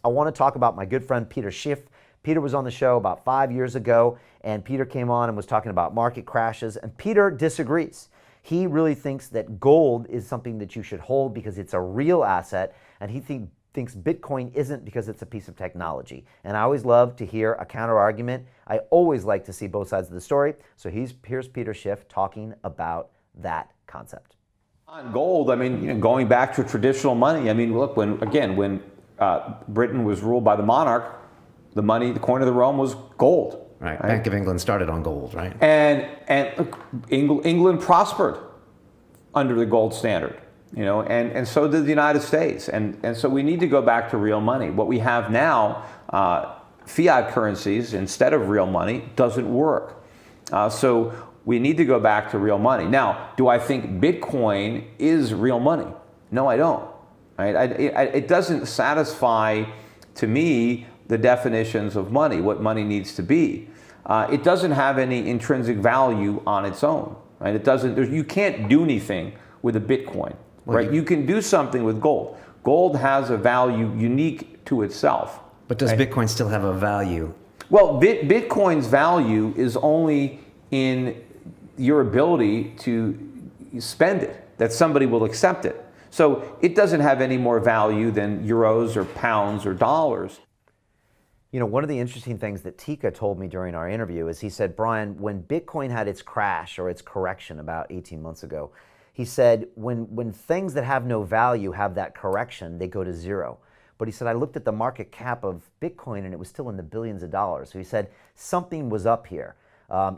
I want to talk about my good friend Peter Schiff. Peter was on the show about 5 years ago, and Peter came on and was talking about market crashes, and Peter disagrees. He really thinks that gold is something that you should hold because it's a real asset, and he thinks Bitcoin isn't because it's a piece of technology. And I always love to hear a counter argument. I always like to see both sides of the story. So here's Peter Schiff talking about that concept. On gold, I mean, going back to traditional money, I mean, look, when Britain was ruled by the monarch, the coin of the realm was gold. Right. Bank of England started on gold, right? And look, England prospered under the gold standard, and so did the United States. And so we need to go back to real money. What we have now, fiat currencies instead of real money, doesn't work. So we need to go back to real money. Now, do I think Bitcoin is real money? No, I don't. Right? It doesn't satisfy, to me, the definitions of money, what money needs to be. It doesn't have any intrinsic value on its own. Right? It doesn't. You can't do anything with a Bitcoin. Right? You can do something with gold. Gold has a value unique to itself. But does Bitcoin still have a value? Well, Bitcoin's value is only in your ability to spend it, that somebody will accept it. So it doesn't have any more value than euros or pounds or dollars. One of the interesting things that Tika told me during our interview is he said, Brian, when Bitcoin had its crash or its correction about 18 months ago, he said, when things that have no value have that correction, they go to zero. But he said, I looked at the market cap of Bitcoin and it was still in the billions of dollars. So he said, something was up here.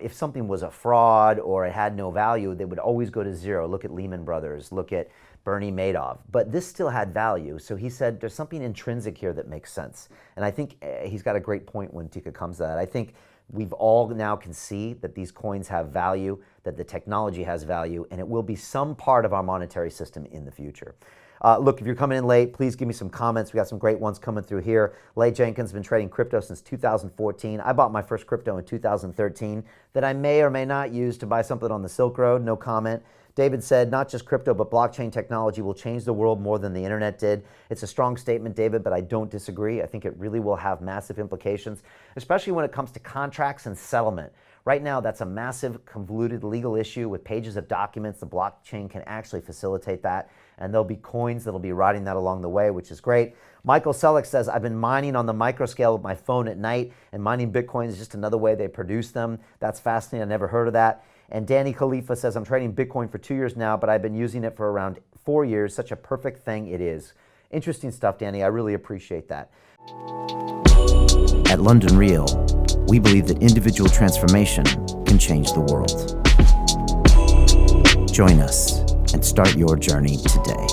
If something was a fraud or it had no value, they would always go to zero. Look at Lehman Brothers, look at Bernie Madoff. But this still had value. So he said, there's something intrinsic here that makes sense. And I think he's got a great point when Tika comes to that. I think we've all now can see that these coins have value, that the technology has value, and it will be some part of our monetary system in the future. Look, if you're coming in late, please give me some comments. We got some great ones coming through here. Leigh Jenkins has been trading crypto since 2014. I bought my first crypto in 2013 that I may or may not use to buy something on the Silk Road. No comment. David said, not just crypto, but blockchain technology will change the world more than the internet did. It's a strong statement, David, but I don't disagree. I think it really will have massive implications, especially when it comes to contracts and settlement. Right now, that's a massive, convoluted legal issue with pages of documents. The blockchain can actually facilitate that, and there'll be coins that'll be riding that along the way, which is great. Michael Selleck says, I've been mining on the micro scale with my phone at night, and mining Bitcoin is just another way they produce them. That's fascinating. I never heard of that. And Danny Khalifa says, I'm trading Bitcoin for 2 years now, but I've been using it for around 4 years. Such a perfect thing it is. Interesting stuff, Danny. I really appreciate that. At London Real, we believe that individual transformation can change the world. Join us and start your journey today.